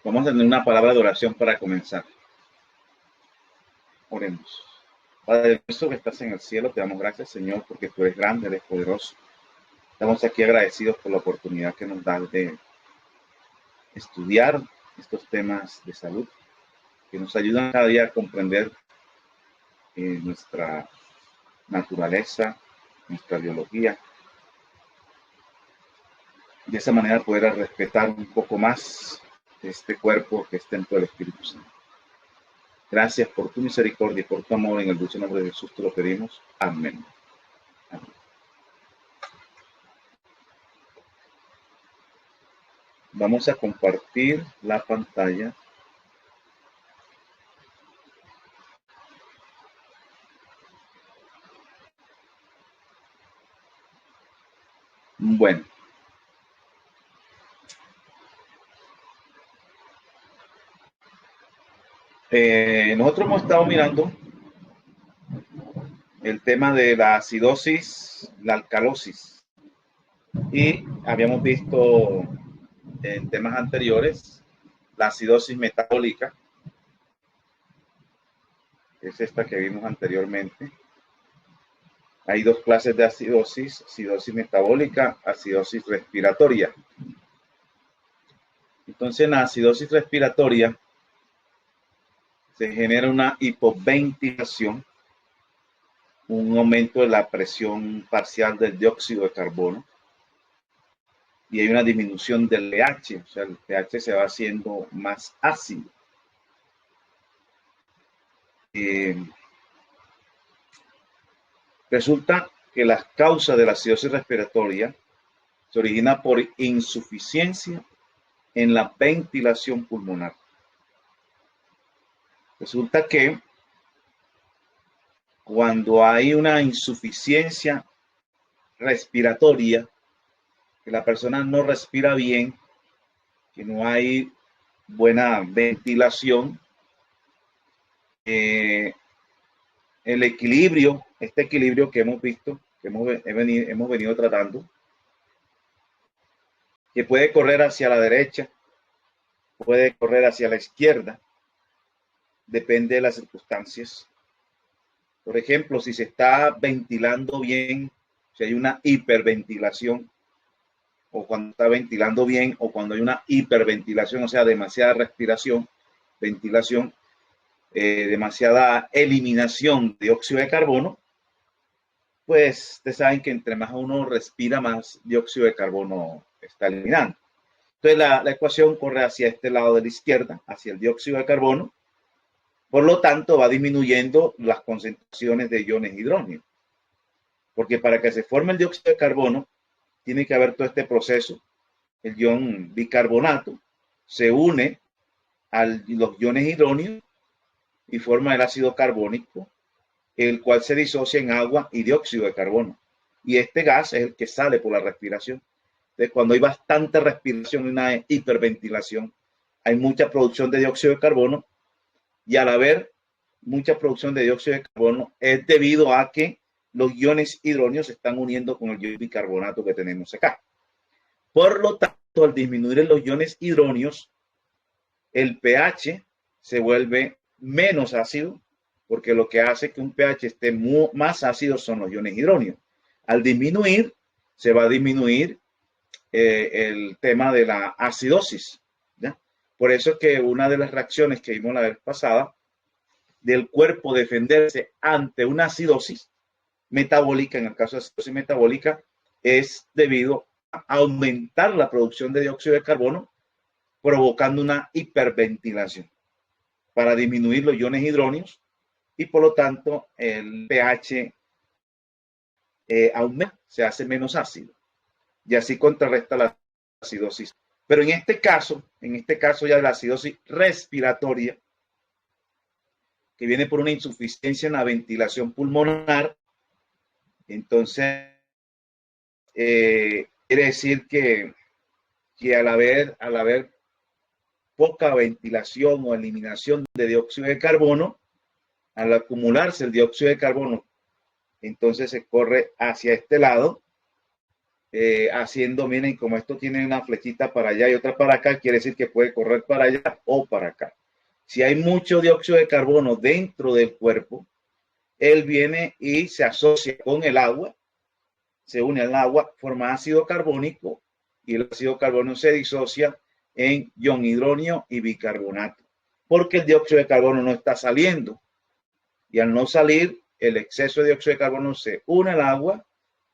Vamos a tener una palabra de oración para comenzar. Oremos. Padre nuestro que estás en el cielo, te damos gracias, Señor, porque tú eres grande, eres poderoso. Estamos aquí agradecidos por la oportunidad que nos das de estudiar estos temas de salud, que nos ayudan cada día a comprender nuestra naturaleza, nuestra biología. De esa manera poder respetar un poco más este cuerpo que es templo del Espíritu Santo. Gracias por tu misericordia y por tu amor. En el dulce nombre de Jesús te lo pedimos. Amén. Amén. Vamos a compartir la pantalla. Bueno. Nosotros hemos estado mirando el tema de la acidosis, la alcalosis. Y habíamos visto en temas anteriores la acidosis metabólica. Es esta que vimos anteriormente. Hay dos clases de acidosis: acidosis metabólica, acidosis respiratoria. Entonces, en la acidosis respiratoria se genera una hipoventilación, un aumento de la presión parcial del dióxido de carbono y hay una disminución del pH, o sea, el pH se va haciendo más ácido. Resulta que las causas de la acidosis respiratoria se originan por insuficiencia en la ventilación pulmonar. Resulta que cuando hay una insuficiencia respiratoria, que la persona no respira bien, que no hay buena ventilación, el equilibrio, este equilibrio que hemos visto, que hemos venido tratando, que puede correr hacia la derecha, puede correr hacia la izquierda, depende de las circunstancias. Por ejemplo, si se está ventilando bien, si hay una hiperventilación, o cuando está ventilando bien, o cuando hay una hiperventilación, o sea, demasiada respiración, ventilación, demasiada eliminación de dióxido de carbono, pues ustedes saben que entre más uno respira, más dióxido de carbono está eliminando. Entonces la ecuación corre hacia este lado de la izquierda, hacia el dióxido de carbono. Por lo tanto, va disminuyendo las concentraciones de iones hidrógeno. Porque para que se forme el dióxido de carbono, tiene que haber todo este proceso. El ion bicarbonato se une a los iones hidrógenos y forma el ácido carbónico, el cual se disocia en agua y dióxido de carbono. Y este gas es el que sale por la respiración. Entonces, cuando hay bastante respiración y una hiperventilación, hay mucha producción de dióxido de carbono, y al haber mucha producción de dióxido de carbono es debido a que los iones hidrógenos se están uniendo con el ion bicarbonato que tenemos acá. Por lo tanto, al disminuir los iones hidrógenos, el pH se vuelve menos ácido, porque lo que hace que un pH esté más ácido son los iones hidrógenos. Al disminuir, se va a disminuir el tema de la acidosis, ¿ya? Por eso es que una de las reacciones que vimos la vez pasada del cuerpo defenderse ante una acidosis metabólica, en el caso de acidosis metabólica, es debido a aumentar la producción de dióxido de carbono, provocando una hiperventilación para disminuir los iones hidrógenos y por lo tanto el pH aumenta, se hace menos ácido y así contrarresta la acidosis. Pero en este caso ya de la acidosis respiratoria, que viene por una insuficiencia en la ventilación pulmonar, entonces quiere decir que al haber poca ventilación o eliminación de dióxido de carbono, al acumularse el dióxido de carbono, entonces se corre hacia este lado, haciendo, miren, como esto tiene una flechita para allá y otra para acá, quiere decir que puede correr para allá o para acá. Si hay mucho dióxido de carbono dentro del cuerpo, él viene y se asocia con el agua, se une al agua, forma ácido carbónico y el ácido carbónico se disocia en ion hidronio y bicarbonato, porque el dióxido de carbono no está saliendo y al no salir, el exceso de dióxido de carbono se une al agua,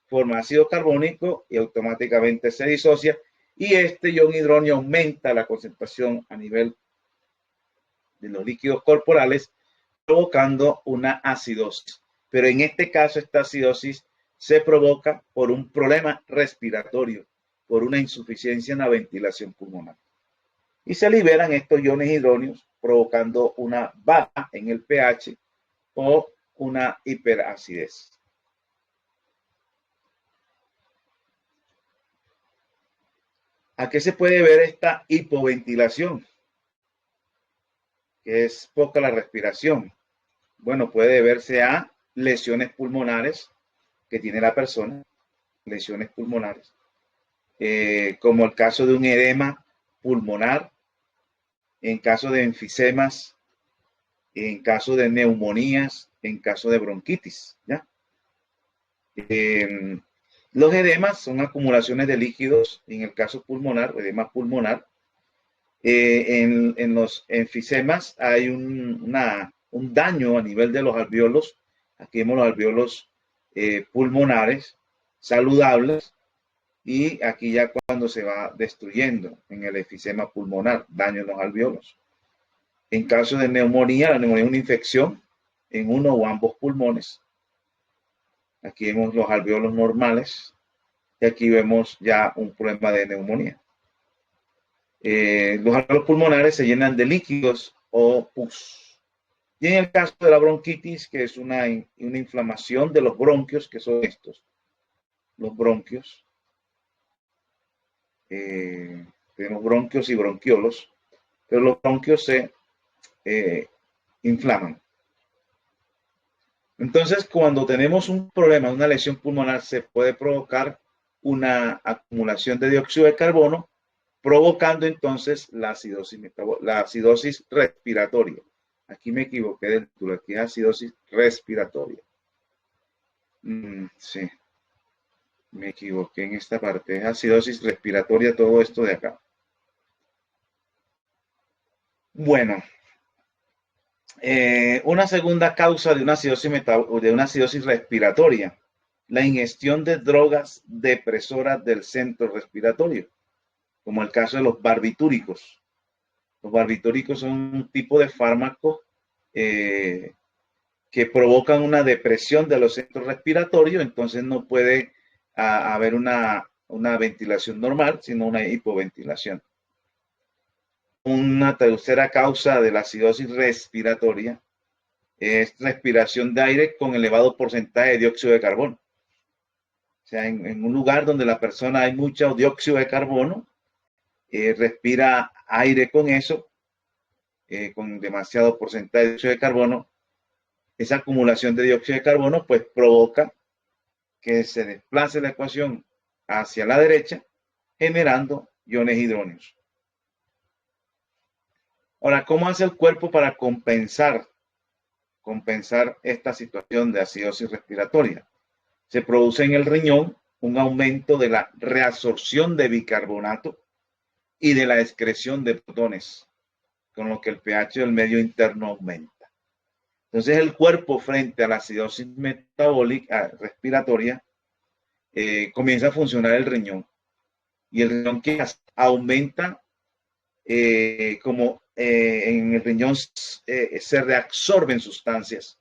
forma ácido carbónico y automáticamente se disocia y este ion hidronio aumenta la concentración a nivel de los líquidos corporales, provocando una acidosis. Pero en este caso, esta acidosis se provoca por un problema respiratorio, por una insuficiencia en la ventilación pulmonar. Y se liberan estos iones hidróneos, provocando una baja en el pH o una hiperacidez. ¿A qué se puede ver esta hipoventilación? Que es poca la respiración. Bueno, puede deberse a lesiones pulmonares que tiene la persona, lesiones pulmonares, como el caso de un edema pulmonar, en caso de enfisemas, en caso de neumonías, en caso de bronquitis, ¿ya? Los edemas son acumulaciones de líquidos, en el caso pulmonar, edema pulmonar. En los enfisemas hay un daño a nivel de los alvéolos. Aquí vemos los alvéolos pulmonares saludables y aquí ya cuando se va destruyendo en el enfisema pulmonar, daño en los alvéolos. En caso de neumonía, la neumonía es una infección en uno o ambos pulmones. Aquí vemos los alvéolos normales y aquí vemos ya un problema de neumonía. Los alvéolos pulmonares se llenan de líquidos o pus. Y en el caso de la bronquitis, que es una inflamación de los bronquios, que son estos, los bronquios, tenemos bronquios y bronquiolos, pero los bronquios se inflaman. Entonces, cuando tenemos un problema, una lesión pulmonar, se puede provocar una acumulación de dióxido de carbono, provocando entonces la acidosis respiratoria. Aquí me equivoqué del título, aquí es acidosis respiratoria. Sí, me equivoqué en esta parte, es acidosis respiratoria todo esto de acá. Bueno, una segunda causa de una acidosis respiratoria, la ingestión de drogas depresoras del centro respiratorio, como el caso de los barbitúricos. Los barbitúricos son un tipo de fármaco que provocan una depresión de los centros respiratorios, entonces no puede haber una ventilación normal, sino una hipoventilación. Una tercera causa de la acidosis respiratoria es respiración de aire con elevado porcentaje de dióxido de carbono. O sea, en un lugar donde la persona hay mucho dióxido de carbono, respira aire con eso, con demasiado porcentaje de dióxido de carbono, esa acumulación de dióxido de carbono pues provoca que se desplace la ecuación hacia la derecha, generando iones hidróneos. Ahora, ¿cómo hace el cuerpo para compensar esta situación de acidosis respiratoria? Se produce en el riñón un aumento de la reabsorción de bicarbonato y de la excreción de protones, con lo que el pH del medio interno aumenta. Entonces el cuerpo frente a la acidosis metabólica respiratoria comienza a funcionar el riñón y el riñón que aumenta en el riñón se reabsorben sustancias.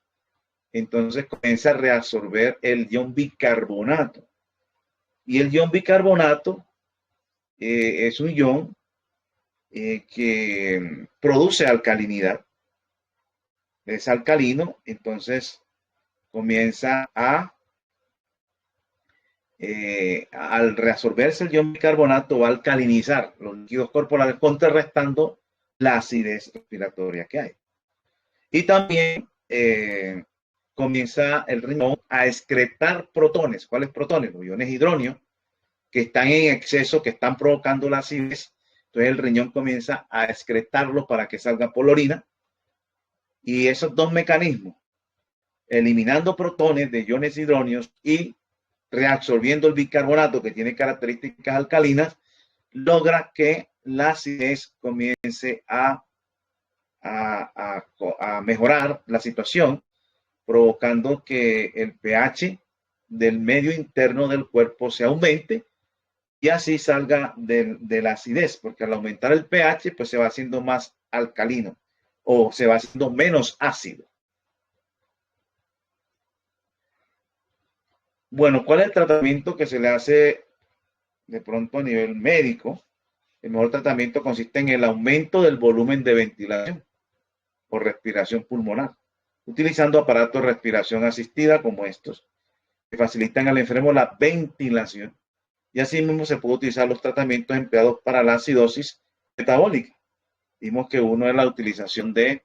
Entonces comienza a reabsorber el ion bicarbonato. Y el ion bicarbonato es un ion que produce alcalinidad. Es alcalino, entonces comienza al reabsorberse el ion bicarbonato va a alcalinizar los líquidos corporales, contrarrestando la acidez respiratoria que hay. Y también comienza el riñón a excretar protones. ¿Cuáles protones? Los iones hidróneos, que están en exceso, que están provocando la acidez. Entonces el riñón comienza a excretarlo para que salga por la orina. Y esos dos mecanismos, eliminando protones de iones hidróneos y reabsorbiendo el bicarbonato que tiene características alcalinas, logra que la acidez comience a mejorar la situación, provocando que el pH del medio interno del cuerpo se aumente y así salga de la acidez, porque al aumentar el pH, pues se va haciendo más alcalino o se va haciendo menos ácido. Bueno, ¿cuál es el tratamiento que se le hace de pronto a nivel médico? El mejor tratamiento consiste en el aumento del volumen de ventilación o respiración pulmonar, utilizando aparatos de respiración asistida como estos, que facilitan al enfermo la ventilación. Y así mismo se puede utilizar los tratamientos empleados para la acidosis metabólica. Vimos que uno es la utilización de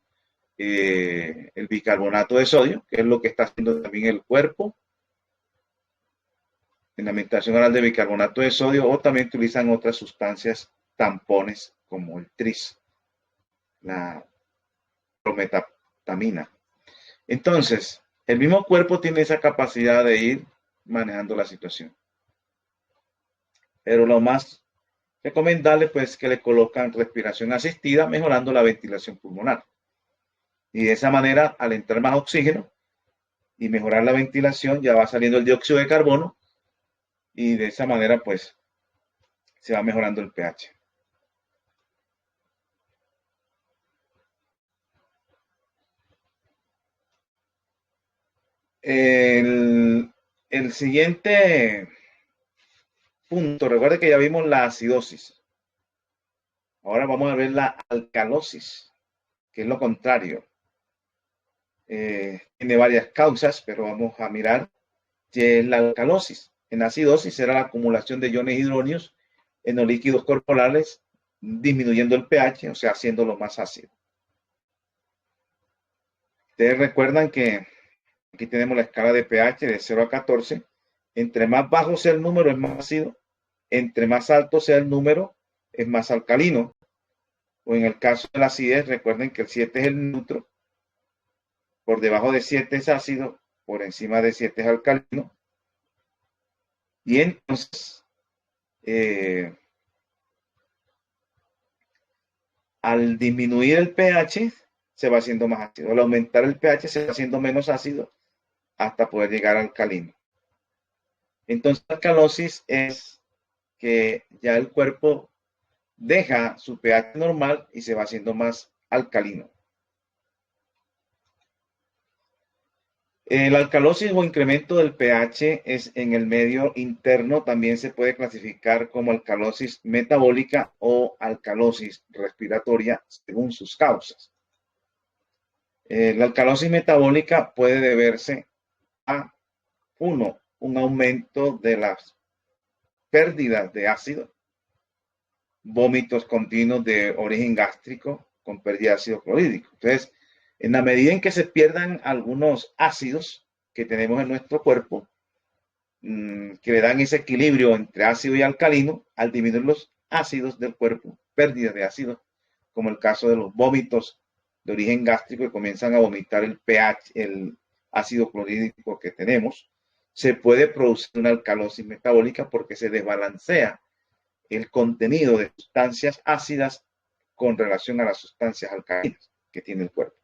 el bicarbonato de sodio, que es lo que está haciendo también el cuerpo en la administración oral de bicarbonato de sodio, o también utilizan otras sustancias tampones como el tris, la prometamina. Entonces, el mismo cuerpo tiene esa capacidad de ir manejando la situación. Pero lo más recomendable, pues, que le colocan respiración asistida, mejorando la ventilación pulmonar. Y de esa manera, al entrar más oxígeno y mejorar la ventilación, ya va saliendo el dióxido de carbono y de esa manera, pues, se va mejorando el pH. El siguiente punto, recuerde que ya vimos la acidosis. Ahora vamos a ver la alcalosis, que es lo contrario. Tiene varias causas, pero vamos a mirar qué es la alcalosis. En la acidosis era la acumulación de iones hidróneos en los líquidos corporales, disminuyendo el pH, o sea, haciéndolo más ácido. Ustedes recuerdan que aquí tenemos la escala de pH de 0 a 14. Entre más bajo sea el número, es más ácido. Entre más alto sea el número, es más alcalino. O en el caso de la acidez, recuerden que el 7 es el neutro. Por debajo de 7 es ácido, por encima de 7 es alcalino. Y entonces, al disminuir el pH, se va haciendo más ácido. Al aumentar el pH, se va haciendo menos ácido hasta poder llegar al alcalino. Entonces, la alcalosis es que ya el cuerpo deja su pH normal y se va haciendo más alcalino. La alcalosis o incremento del pH es en el medio interno, también se puede clasificar como alcalosis metabólica o alcalosis respiratoria según sus causas. La alcalosis metabólica puede deberse a, uno, un aumento de las pérdidas de ácido, vómitos continuos de origen gástrico con pérdida de ácido clorhídrico. Entonces, en la medida en que se pierdan algunos ácidos que tenemos en nuestro cuerpo, que le dan ese equilibrio entre ácido y alcalino, al disminuir los ácidos del cuerpo, pérdida de ácido, como el caso de los vómitos de origen gástrico que comienzan a vomitar el pH, el ácido clorhídrico que tenemos, se puede producir una alcalosis metabólica porque se desbalancea el contenido de sustancias ácidas con relación a las sustancias alcalinas que tiene el cuerpo.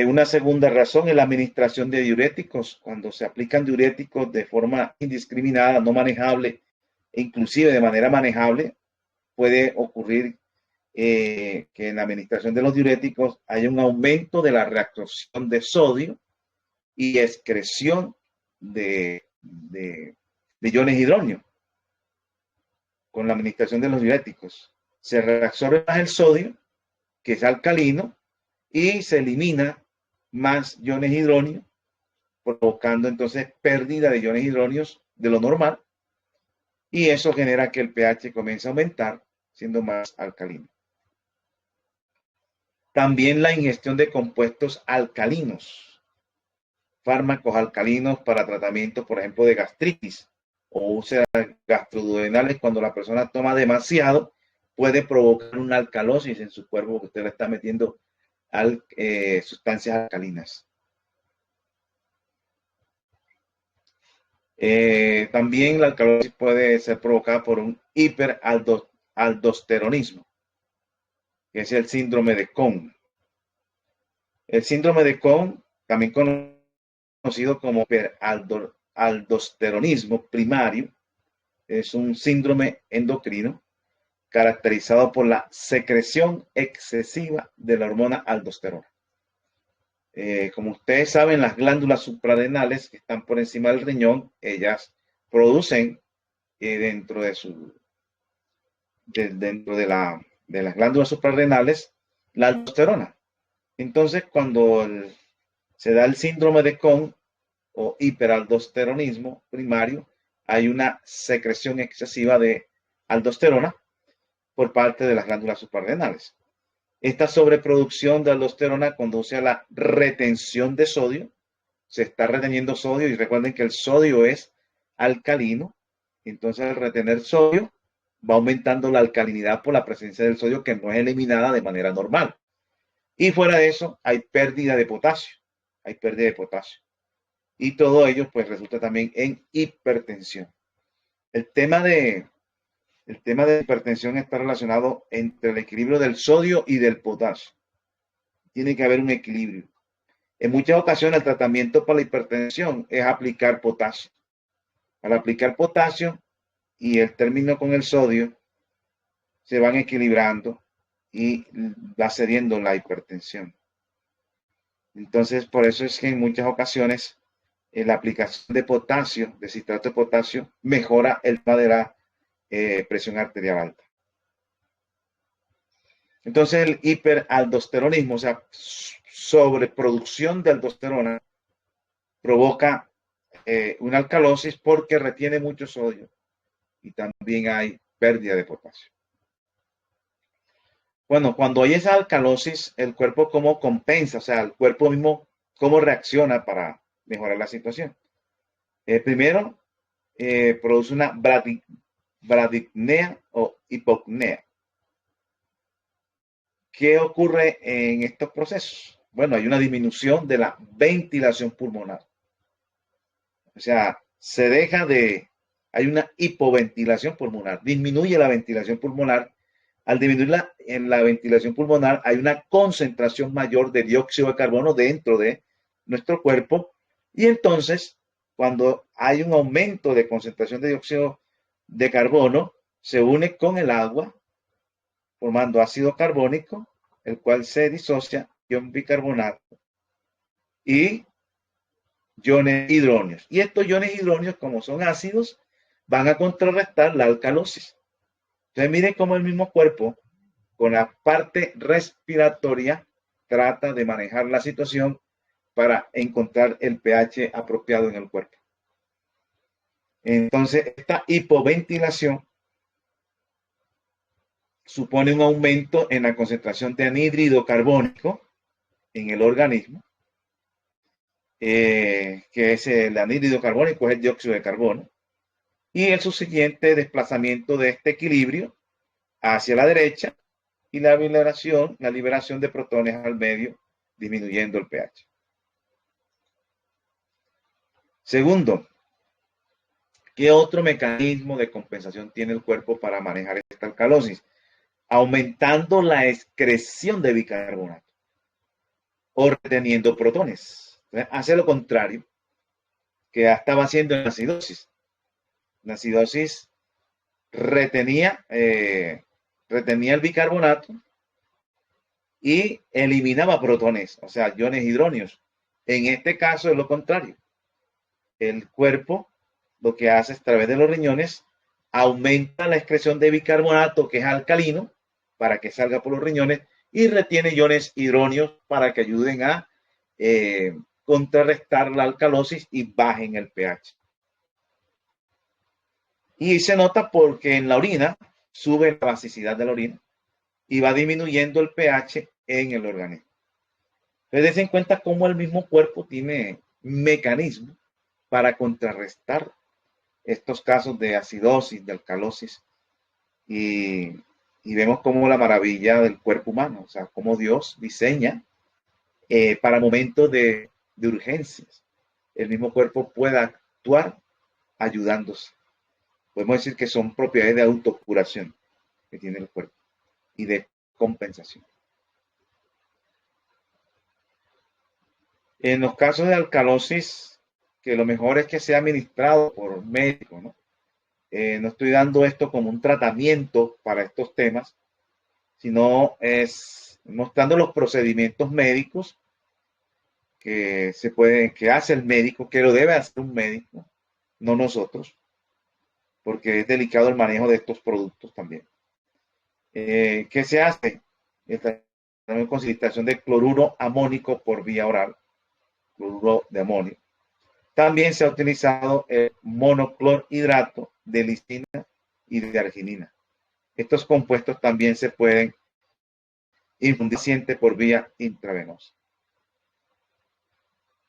Una segunda razón es la administración de diuréticos. Cuando se aplican diuréticos de forma indiscriminada, no manejable, e inclusive de manera manejable, puede ocurrir que en la administración de los diuréticos haya un aumento de la reabsorción de sodio y excreción de iones hidróneos. Con la administración de los diuréticos se reabsorbe más el sodio, que es alcalino, y se elimina más iones hidróneos, provocando entonces pérdida de iones hidróneos de lo normal, y eso genera que el pH comience a aumentar, siendo más alcalino. También la ingestión de compuestos alcalinos, fármacos alcalinos para tratamiento, por ejemplo, de gastritis, o úlceras gastroduodenales, cuando la persona toma demasiado, puede provocar una alcalosis en su cuerpo porque usted le está metiendo sustancias alcalinas. También la alcalosis puede ser provocada por un hiperaldosteronismo, que es el síndrome de Cohn. El síndrome de Cohn, también conocido como hiperaldosteronismo primario, es un síndrome endocrino caracterizado por la secreción excesiva de la hormona aldosterona. Como ustedes saben, las glándulas suprarrenales que están por encima del riñón, ellas producen dentro de las glándulas suprarrenales la aldosterona. Entonces, cuando se da el síndrome de Cohn o hiperaldosteronismo primario, hay una secreción excesiva de aldosterona por parte de las glándulas suprarrenales. Esta sobreproducción de aldosterona conduce a la retención de sodio. Se está reteniendo sodio y recuerden que el sodio es alcalino. Entonces, al retener sodio, va aumentando la alcalinidad por la presencia del sodio que no es eliminada de manera normal. Y fuera de eso, hay pérdida de potasio. Hay pérdida de potasio. Y todo ello, pues, resulta también en hipertensión. El tema de hipertensión está relacionado entre el equilibrio del sodio y del potasio. Tiene que haber un equilibrio. En muchas ocasiones el tratamiento para la hipertensión es aplicar potasio. Al aplicar potasio y el término con el sodio se van equilibrando y va cediendo la hipertensión. Entonces, por eso es que en muchas ocasiones la aplicación de potasio, de citrato de potasio, mejora el tema de la presión arterial alta. Entonces, el hiperaldosteronismo, o sea, sobreproducción de aldosterona, provoca una alcalosis porque retiene mucho sodio y también hay pérdida de potasio. Bueno, cuando hay esa alcalosis, el cuerpo cómo compensa, o sea, el cuerpo mismo cómo reacciona para mejorar la situación. Primero, produce una bradipnea o hipopnea. ¿Qué ocurre en estos procesos? Bueno, hay una disminución de la ventilación pulmonar. O sea, hay una hipoventilación pulmonar, disminuye la ventilación pulmonar. Al disminuir la ventilación pulmonar, hay una concentración mayor de dióxido de carbono dentro de nuestro cuerpo. Y entonces, cuando hay un aumento de concentración de dióxido de carbono, se une con el agua, formando ácido carbónico, el cual se disocia ion bicarbonato y iones hidróneos. Y estos iones hidróneos, como son ácidos, van a contrarrestar la alcalosis. Entonces, miren cómo el mismo cuerpo, con la parte respiratoria, trata de manejar la situación para encontrar el pH apropiado en el cuerpo. Entonces, esta hipoventilación supone un aumento en la concentración de anhídrido carbónico en el organismo, que es el anhídrido carbónico, es el dióxido de carbono, y el subsiguiente desplazamiento de este equilibrio hacia la derecha y la liberación de protones al medio, disminuyendo el pH. Segundo, ¿qué otro mecanismo de compensación tiene el cuerpo para manejar esta alcalosis? Aumentando la excreción de bicarbonato o reteniendo protones. Hace lo contrario que ya estaba haciendo en la acidosis. La acidosis retenía el bicarbonato y eliminaba protones, o sea, iones hidróneos. En este caso es lo contrario. El cuerpo lo que hace es, a través de los riñones, aumenta la excreción de bicarbonato, que es alcalino, para que salga por los riñones, y retiene iones hidróneos para que ayuden a contrarrestar la alcalosis y bajen el pH. Y se nota porque en la orina sube la basicidad de la orina y va disminuyendo el pH en el organismo. Entonces, den en cuenta cómo el mismo cuerpo tiene mecanismos para contrarrestar estos casos de acidosis, de alcalosis, y, y vemos como la maravilla del cuerpo humano, o sea, cómo Dios diseña para momentos de urgencias. El mismo cuerpo pueda actuar ayudándose. Podemos decir que son propiedades de autocuración que tiene el cuerpo y de compensación. En los casos de alcalosis, que lo mejor es que sea administrado por médico, ¿no? No estoy dando esto como un tratamiento para estos temas, sino es mostrando los procedimientos médicos que hace el médico, que lo debe hacer un médico, no nosotros, porque es delicado el manejo de estos productos también. ¿Qué se hace? También concentración de cloruro amónico por vía oral, cloruro de amonio. También se ha utilizado el monoclorhidrato de lisina y de arginina. Estos compuestos también se pueden infundir por vía intravenosa.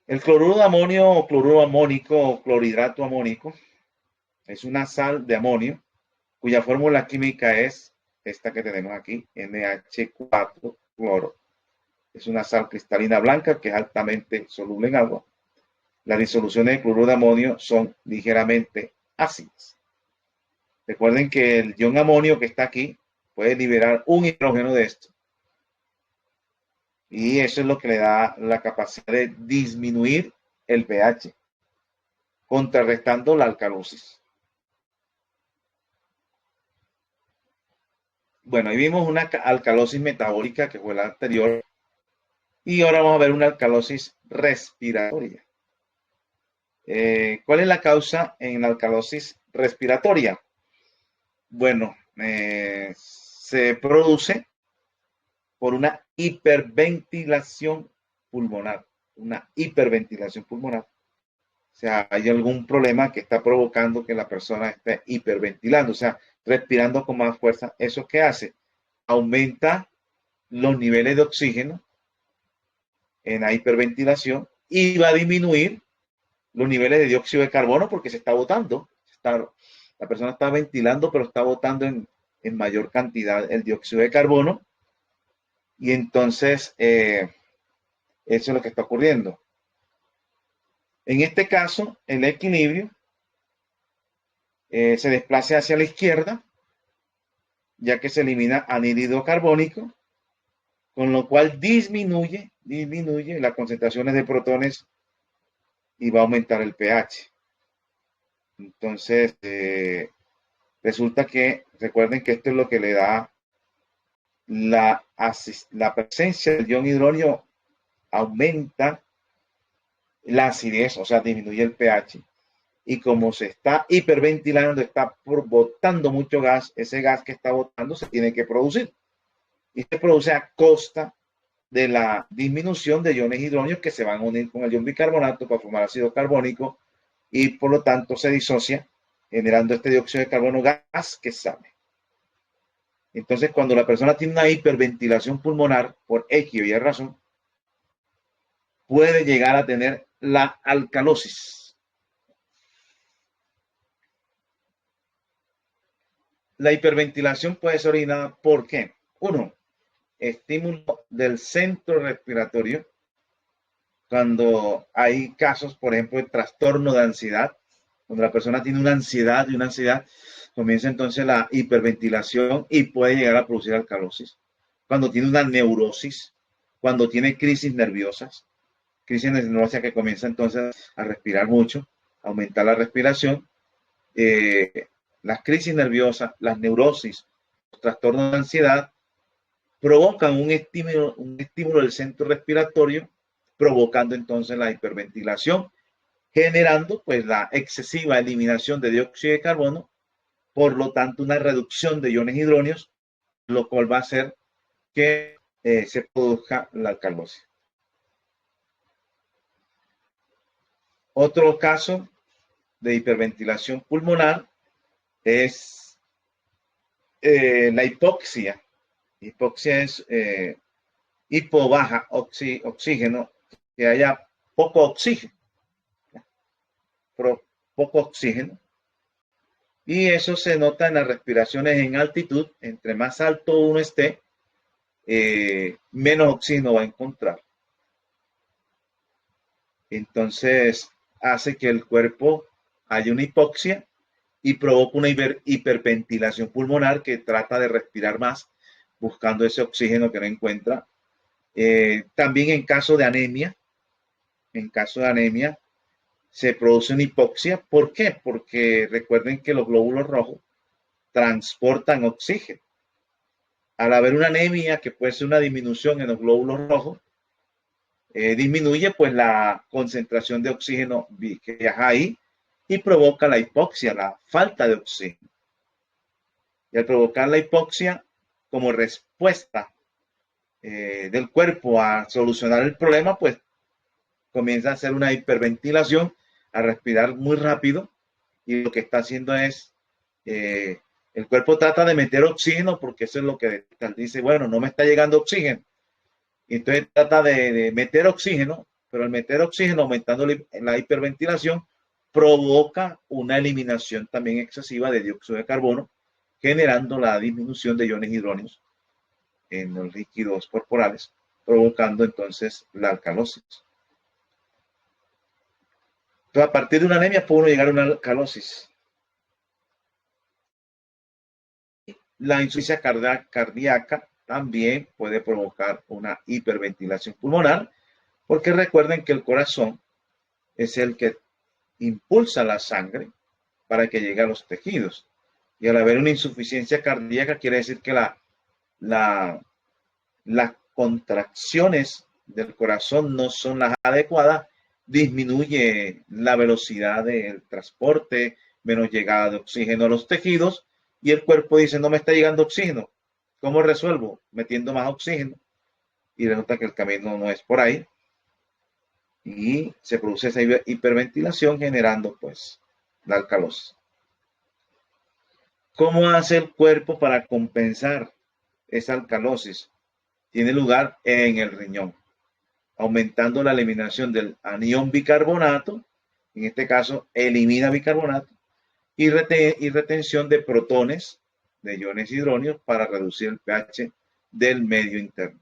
El cloruro de amonio o cloruro amónico o clorhidrato amónico es una sal de amonio cuya fórmula química es esta que tenemos aquí, NH4 cloro. Es una sal cristalina blanca que es altamente soluble en agua. Las disoluciones de cloruro de amonio son ligeramente ácidas. Recuerden que el ion amonio que está aquí puede liberar un hidrógeno de esto. Y eso es lo que le da la capacidad de disminuir el pH, contrarrestando la alcalosis. Bueno, ahí vimos una alcalosis metabólica que fue la anterior. Y ahora vamos a ver una alcalosis respiratoria. ¿Cuál es la causa en la alcalosis respiratoria? Bueno, se produce por una hiperventilación pulmonar. Una hiperventilación pulmonar. O sea, hay algún problema que está provocando que la persona esté hiperventilando, o sea, respirando con más fuerza. ¿Eso qué hace? Aumenta los niveles de oxígeno en la hiperventilación y va a disminuir los niveles de dióxido de carbono porque se está botando. La persona está ventilando, pero está botando en mayor cantidad el dióxido de carbono. Y entonces, eso es lo que está ocurriendo. En este caso, el equilibrio se desplaza hacia la izquierda, ya que se elimina anhídrido carbónico, con lo cual disminuye las concentraciones de protones y va a aumentar el pH. Entonces, resulta que, recuerden que esto es lo que le da la presencia del ion hidrógeno, aumenta la acidez, o sea, disminuye el pH. Y como se está hiperventilando, está botando mucho gas, ese gas que está botando se tiene que producir. Y se produce a costa de la disminución de iones hidrógenos que se van a unir con el ion bicarbonato para formar ácido carbónico y por lo tanto se disocia generando este dióxido de carbono gas que sale. Entonces, cuando la persona tiene una hiperventilación pulmonar por X o Y razón, puede llegar a tener la alcalosis. La hiperventilación puede ser originada por ¿qué? Uno, estímulo del centro respiratorio. Cuando hay casos, por ejemplo, de trastorno de ansiedad, cuando la persona tiene una ansiedad y una ansiedad, comienza entonces la hiperventilación y puede llegar a producir alcalosis. Cuando tiene una neurosis, cuando tiene crisis nerviosas que comienza entonces a respirar mucho, a aumentar la respiración, las crisis nerviosas, las neurosis, los trastornos de ansiedad provocan un estímulo del centro respiratorio, provocando entonces la hiperventilación, generando pues la excesiva eliminación de dióxido de carbono, por lo tanto una reducción de iones hidrógenos, lo cual va a hacer que se produzca la alcalosis. Otro caso de hiperventilación pulmonar es la hipoxia. Hipoxia es hipo baja oxígeno, que haya poco oxígeno, poco oxígeno, Y eso se nota en las respiraciones en altitud. Entre más alto uno esté, menos oxígeno va a encontrar. Entonces hace que el cuerpo haya una hipoxia y provoca una hiperventilación pulmonar que trata de respirar más, buscando ese oxígeno que no encuentra. También en caso de anemia, se produce una hipoxia. ¿Por qué? Porque recuerden que los glóbulos rojos transportan oxígeno. Al haber una anemia, que puede ser una disminución en los glóbulos rojos, disminuye pues la concentración de oxígeno que viaja ahí y provoca la hipoxia, la falta de oxígeno. Y al provocar la hipoxia, como respuesta del cuerpo a solucionar el problema, pues comienza a hacer una hiperventilación, a respirar muy rápido, y lo que está haciendo es, el cuerpo trata de meter oxígeno, porque eso es lo que dice, bueno, no me está llegando oxígeno. Y entonces trata de meter oxígeno, pero al meter oxígeno, aumentando la hiperventilación, provoca una eliminación también excesiva de dióxido de carbono, generando la disminución de iones hidrógenos en los líquidos corporales, provocando entonces la alcalosis. Entonces, a partir de una anemia puede uno llegar a una alcalosis. La insuficiencia cardíaca también puede provocar una hiperventilación pulmonar, porque recuerden que el corazón es el que impulsa la sangre para que llegue a los tejidos. Y al haber una insuficiencia cardíaca quiere decir que las contracciones del corazón no son las adecuadas, disminuye la velocidad del transporte, menos llegada de oxígeno a los tejidos, y el cuerpo dice, no me está llegando oxígeno. ¿Cómo resuelvo? Metiendo más oxígeno. Y resulta que el camino no es por ahí. Y se produce esa hiperventilación generando pues la alcalosis. ¿Cómo hace el cuerpo para compensar esa alcalosis? Tiene lugar en el riñón, aumentando la eliminación del anión bicarbonato, en este caso elimina bicarbonato, y retención de protones, de iones hidrógenos, para reducir el pH del medio interno.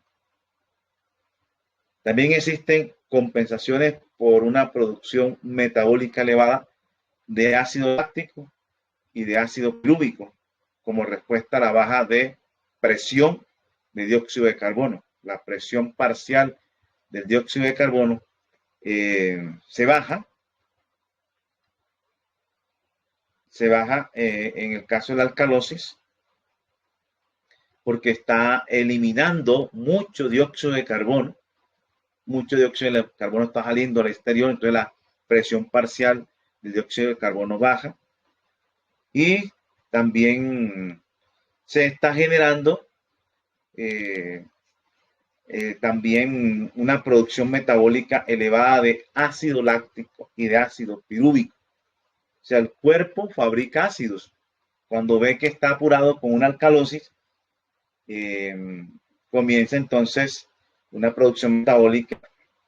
También existen compensaciones por una producción metabólica elevada de ácido láctico y de ácido pirúvico, como respuesta a la baja de presión de dióxido de carbono. La presión parcial del dióxido de carbono se baja en el caso de la alcalosis, porque está eliminando mucho dióxido de carbono está saliendo al exterior, entonces la presión parcial del dióxido de carbono baja, y también se está generando también una producción metabólica elevada de ácido láctico y de ácido pirúvico. O sea, el cuerpo fabrica ácidos. Cuando ve que está apurado con una alcalosis, comienza entonces una producción metabólica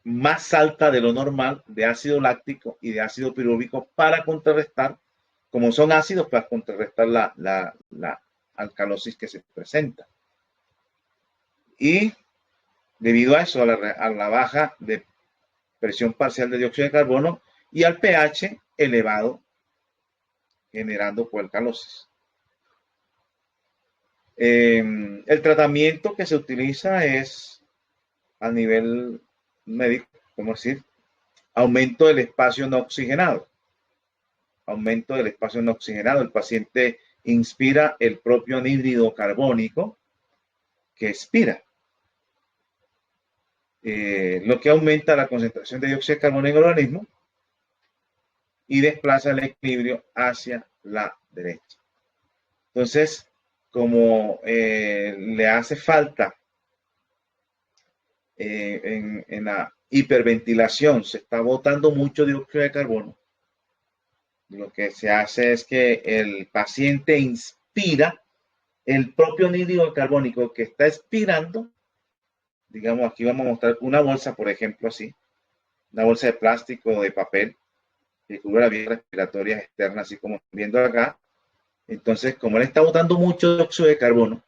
más alta de lo normal de ácido láctico y de ácido pirúvico para contrarrestar, como son ácidos, para contrarrestar la alcalosis que se presenta. Y debido a eso, a la baja de presión parcial de dióxido de carbono y al pH elevado, generando alcalosis. El tratamiento que se utiliza es a nivel médico, ¿cómo decir? Aumento del espacio no oxigenado. Aumento del espacio no oxigenado. El paciente inspira el propio anhídrido carbónico que expira. Lo que aumenta la concentración de dióxido de carbono en el organismo y desplaza el equilibrio hacia la derecha. Entonces, como le hace falta en la hiperventilación, se está botando mucho dióxido de carbono, lo que se hace es que el paciente inspira el propio anhídrido carbónico que está expirando. Digamos, aquí vamos a mostrar una bolsa, por ejemplo, así, una bolsa de plástico o de papel que cubre las vías respiratorias externas, así como viendo acá. Entonces, como él está botando mucho dióxido de carbono,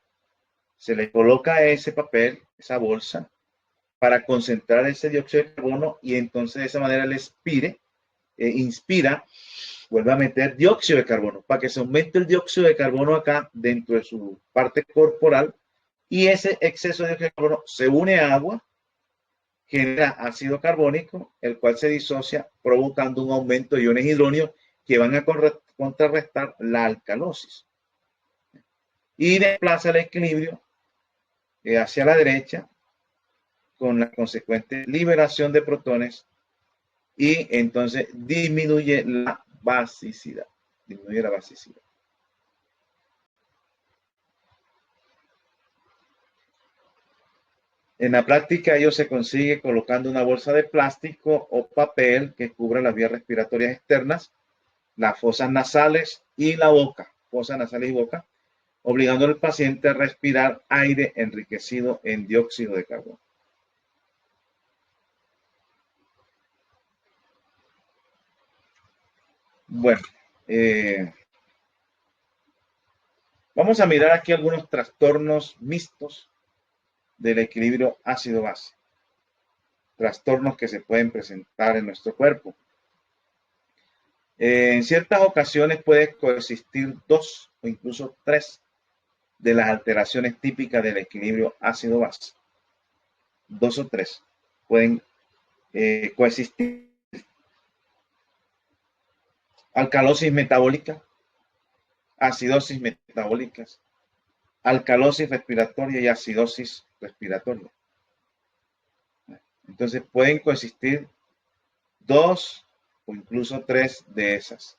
se le coloca ese papel, esa bolsa, para concentrar ese dióxido de carbono y entonces de esa manera él inspira, vuelve a meter dióxido de carbono para que se aumente el dióxido de carbono acá dentro de su parte corporal y ese exceso de dióxido de carbono se une a agua, genera ácido carbónico, el cual se disocia provocando un aumento de iones hidrógenos que van a contrarrestar la alcalosis y desplaza el equilibrio hacia la derecha con la consecuente liberación de protones y entonces disminuye la basicidad. En la práctica ello se consigue colocando una bolsa de plástico o papel que cubra las vías respiratorias externas, las fosas nasales y la boca, fosas nasales y boca, obligando al paciente a respirar aire enriquecido en dióxido de carbono. Bueno, vamos a mirar aquí algunos trastornos mixtos del equilibrio ácido-base. Trastornos que se pueden presentar en nuestro cuerpo. En ciertas ocasiones puede coexistir 2 o incluso 3 de las alteraciones típicas del equilibrio ácido-base. 2 o 3 pueden coexistir. Alcalosis metabólica, acidosis metabólicas, alcalosis respiratoria y acidosis respiratoria. Entonces pueden coexistir 2 o incluso 3 de esas.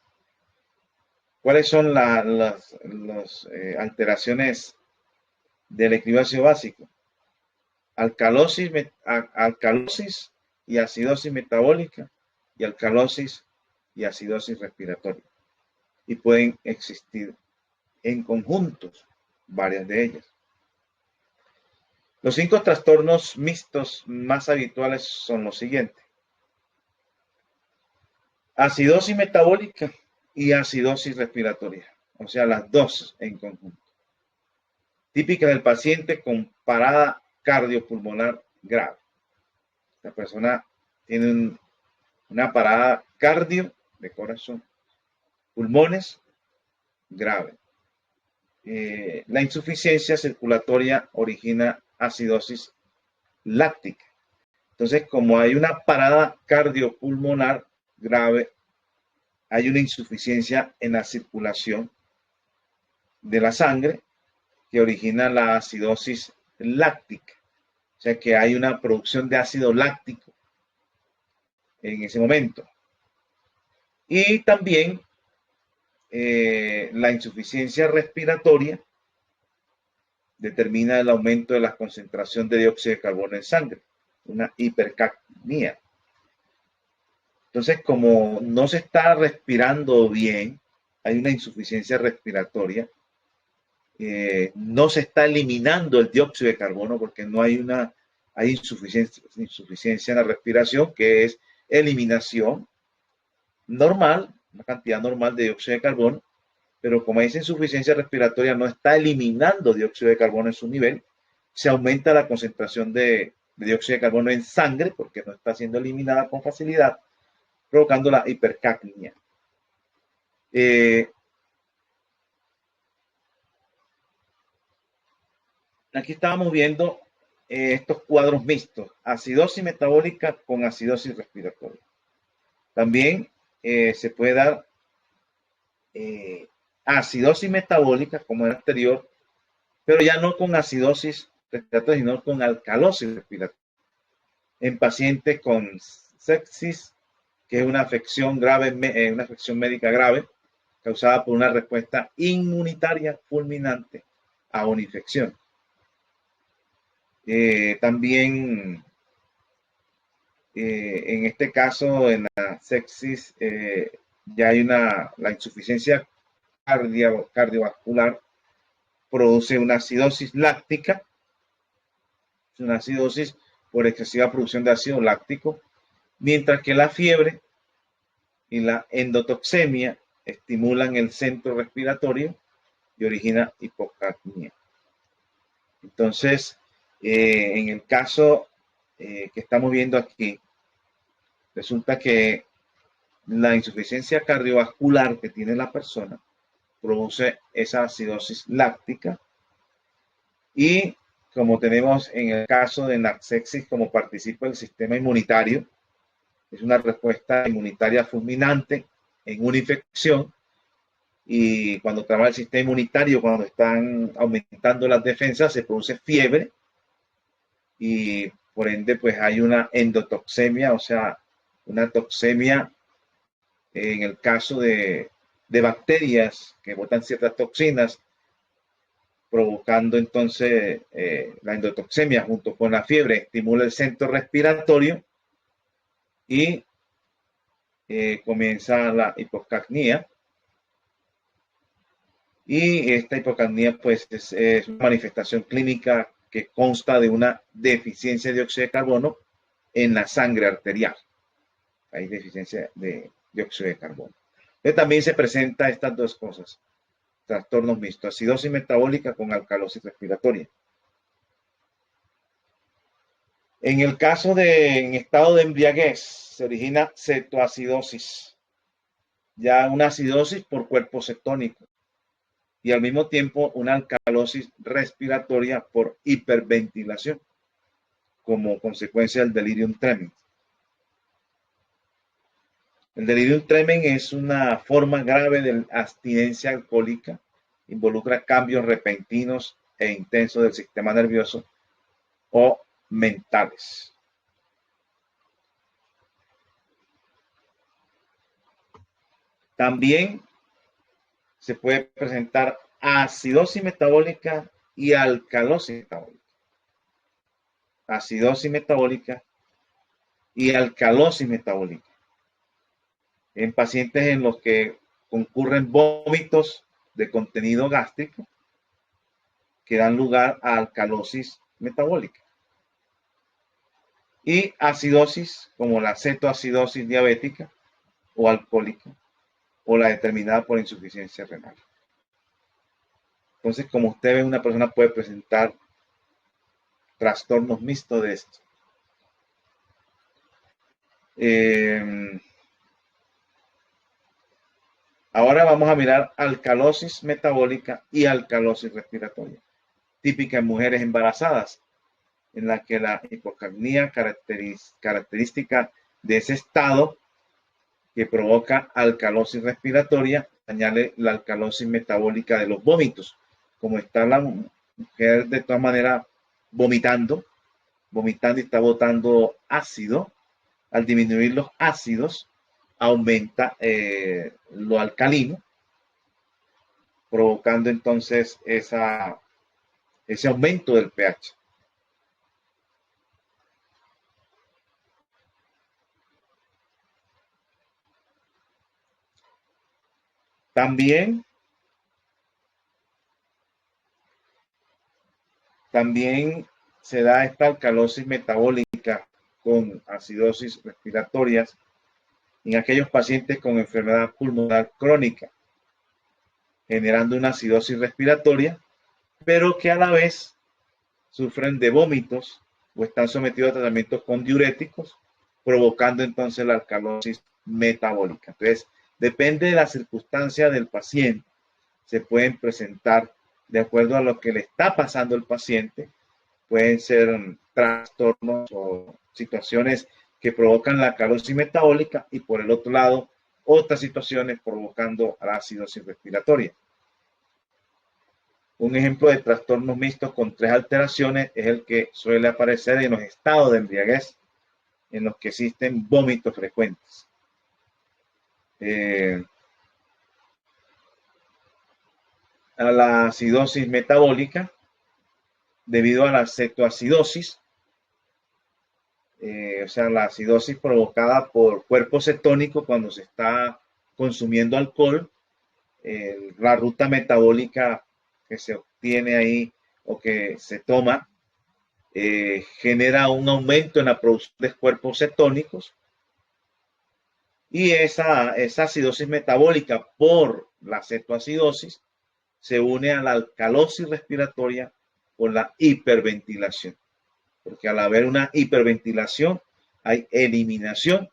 ¿Cuáles son las alteraciones del equilibrio ácido básico? Alcalosis y acidosis metabólica y alcalosis y acidosis respiratoria. Y pueden existir en conjuntos varias de ellas. Los 5 trastornos mixtos más habituales son los siguientes. Acidosis metabólica y acidosis respiratoria, o sea, las dos en conjunto. Típica del paciente con parada cardiopulmonar grave. La persona tiene una parada cardio de corazón, pulmones grave. La insuficiencia circulatoria origina acidosis láctica. Entonces, como hay una parada cardiopulmonar grave, hay una insuficiencia en la circulación de la sangre que origina la acidosis láctica. O sea que hay una producción de ácido láctico en ese momento. Y también la insuficiencia respiratoria determina el aumento de la concentración de dióxido de carbono en sangre, una hipercapnia. Entonces, como no se está respirando bien, hay una insuficiencia respiratoria, no se está eliminando el dióxido de carbono porque no hay insuficiencia en la respiración, que es eliminación normal, una cantidad normal de dióxido de carbono, pero como esa insuficiencia respiratoria no está eliminando dióxido de carbono en su nivel, se aumenta la concentración de dióxido de carbono en sangre porque no está siendo eliminada con facilidad, provocando la hipercapnia. Aquí estábamos viendo estos cuadros mixtos, acidosis metabólica con acidosis respiratoria. También se puede dar acidosis metabólica, como el anterior, pero ya no con acidosis respiratoria, sino con alcalosis respiratoria. En pacientes con sepsis, que es una afección grave, una afección médica grave, causada por una respuesta inmunitaria fulminante a una infección. También, en este caso, en la sepsis, ya hay la insuficiencia cardiovascular, produce una acidosis láctica, una acidosis por excesiva producción de ácido láctico, mientras que la fiebre y la endotoxemia estimulan el centro respiratorio y origina hipocapnia. Entonces, en el caso que estamos viendo aquí, resulta que la insuficiencia cardiovascular que tiene la persona produce esa acidosis láctica, y como tenemos en el caso de Naxexis, como participa el sistema inmunitario, es una respuesta inmunitaria fulminante en una infección, y cuando trabaja el sistema inmunitario, cuando están aumentando las defensas, se produce fiebre y por ende pues hay una endotoxemia, o sea, una toxemia en el caso de bacterias que botan ciertas toxinas, provocando entonces la endotoxemia junto con la fiebre, estimula el centro respiratorio y comienza la hipocapnia. Y esta hipocapnia pues es una manifestación clínica que consta de una deficiencia de dióxido de carbono en la sangre arterial. Hay deficiencia de dióxido de carbono. Pero también se presenta estas dos cosas, trastornos mixtos, acidosis metabólica con alcalosis respiratoria. En el caso de en estado de embriaguez, se origina cetoacidosis, ya una acidosis por cuerpo cetónico, y al mismo tiempo una alcalosis respiratoria por hiperventilación, como consecuencia del delirium tremens. El delirium tremens es una forma grave de abstinencia alcohólica, involucra cambios repentinos e intensos del sistema nervioso o mentales. También se puede presentar acidosis metabólica y alcalosis metabólica. Acidosis metabólica y alcalosis metabólica en pacientes en los que concurren vómitos de contenido gástrico que dan lugar a alcalosis metabólica, y acidosis como la cetoacidosis diabética o alcohólica, o la determinada por insuficiencia renal. Entonces, como usted ve, una persona puede presentar trastornos mixtos de esto. Ahora vamos a mirar alcalosis metabólica y alcalosis respiratoria, típica en mujeres embarazadas, en la que la hipocapnia característica de ese estado que provoca alcalosis respiratoria, añade la alcalosis metabólica de los vómitos. Como está la mujer de todas maneras vomitando y está botando ácido, al disminuir los ácidos, aumenta lo alcalino, provocando entonces ese aumento del pH. También se da esta alcalosis metabólica con acidosis respiratorias en aquellos pacientes con enfermedad pulmonar crónica, generando una acidosis respiratoria, pero que a la vez sufren de vómitos o están sometidos a tratamientos con diuréticos, provocando entonces la alcalosis metabólica. Entonces, depende de la circunstancia del paciente, se pueden presentar de acuerdo a lo que le está pasando al paciente, pueden ser trastornos o situaciones que provocan la alcalosis metabólica, y por el otro lado, otras situaciones provocando la acidosis respiratoria. Un ejemplo de trastornos mixtos con 3 alteraciones es el que suele aparecer en los estados de embriaguez, en los que existen vómitos frecuentes. A la acidosis metabólica, debido a la cetoacidosis, o sea, la acidosis provocada por cuerpo cetónico cuando se está consumiendo alcohol, la ruta metabólica que se obtiene ahí o que se toma genera un aumento en la producción de cuerpos cetónicos, y esa acidosis metabólica por la cetoacidosis se une a la alcalosis respiratoria por la hiperventilación. Porque al haber una hiperventilación hay eliminación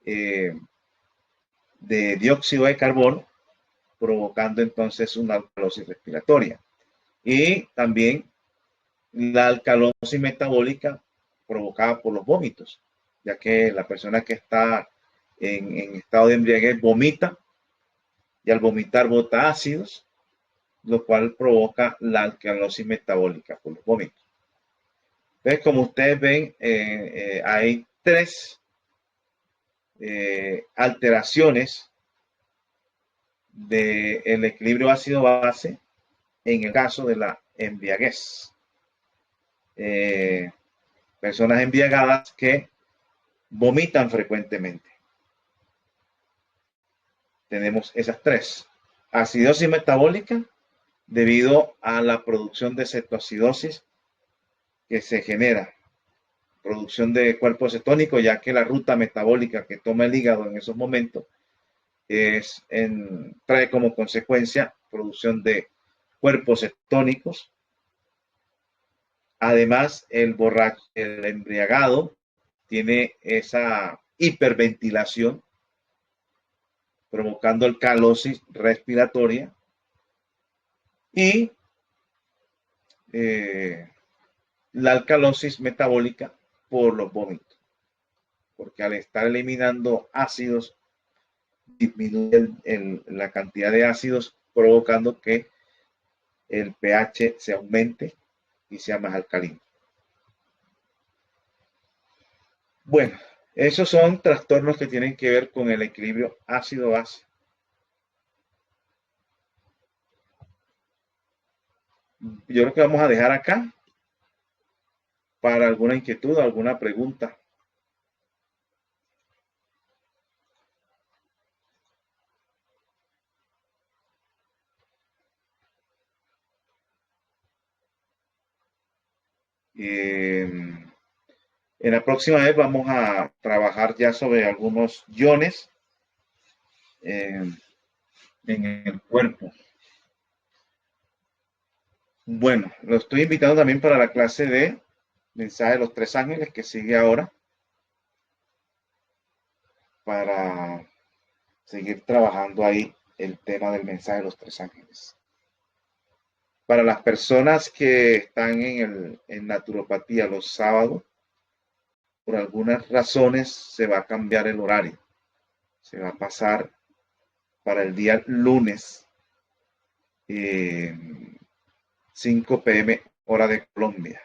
de dióxido de carbono, provocando entonces una alcalosis respiratoria. Y también la alcalosis metabólica provocada por los vómitos, ya que la persona que está en estado de embriaguez vomita y al vomitar bota ácidos, lo cual provoca la alcalosis metabólica por los vómitos. Entonces, como ustedes ven, hay tres alteraciones del equilibrio ácido-base en el caso de la embriaguez. Personas embriagadas que vomitan frecuentemente. Tenemos esas tres. Acidosis metabólica debido a la producción de cetoacidosis que se genera, producción de cuerpos cetónicos, ya que la ruta metabólica que toma el hígado en esos momentos trae como consecuencia producción de cuerpos cetónicos. Además, el embriagado tiene esa hiperventilación, provocando alcalosis respiratoria y la alcalosis metabólica por los vómitos, porque al estar eliminando ácidos disminuye la cantidad de ácidos, provocando que el pH se aumente y sea más alcalino. Bueno, esos son trastornos que tienen que ver con el equilibrio ácido-base. Yo creo que vamos a dejar acá para alguna inquietud, alguna pregunta. En la próxima vez vamos a trabajar ya sobre algunos iones en el cuerpo. Bueno, lo estoy invitando también para la clase de mensaje de los tres ángeles que sigue ahora, para seguir trabajando ahí el tema del mensaje de los tres ángeles. Para las personas que están en naturopatía los sábados, por algunas razones se va a cambiar el horario. Se va a pasar para el día lunes, 5 p.m. hora de Colombia.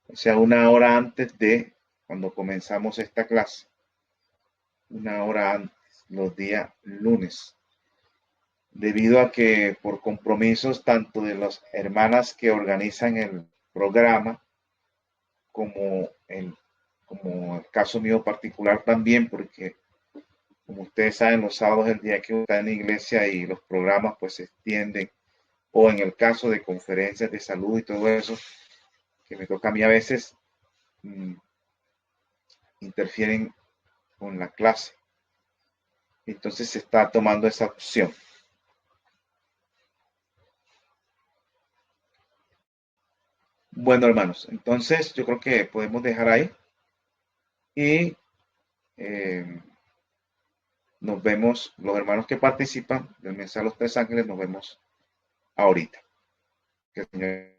O sea, una hora antes de cuando comenzamos esta clase. Una hora antes, los días lunes. Debido a que por compromisos tanto de las hermanas que organizan el programa como el caso mío particular también, porque como ustedes saben, los sábados es el día que uno está en la iglesia y los programas pues se extienden, o en el caso de conferencias de salud y todo eso, que me toca a mí a veces, interfieren con la clase. Entonces se está tomando esa opción. Bueno, hermanos, entonces yo creo que podemos dejar ahí y nos vemos, los hermanos que participan del mensaje de los tres ángeles, nos vemos ahorita. Que el Señor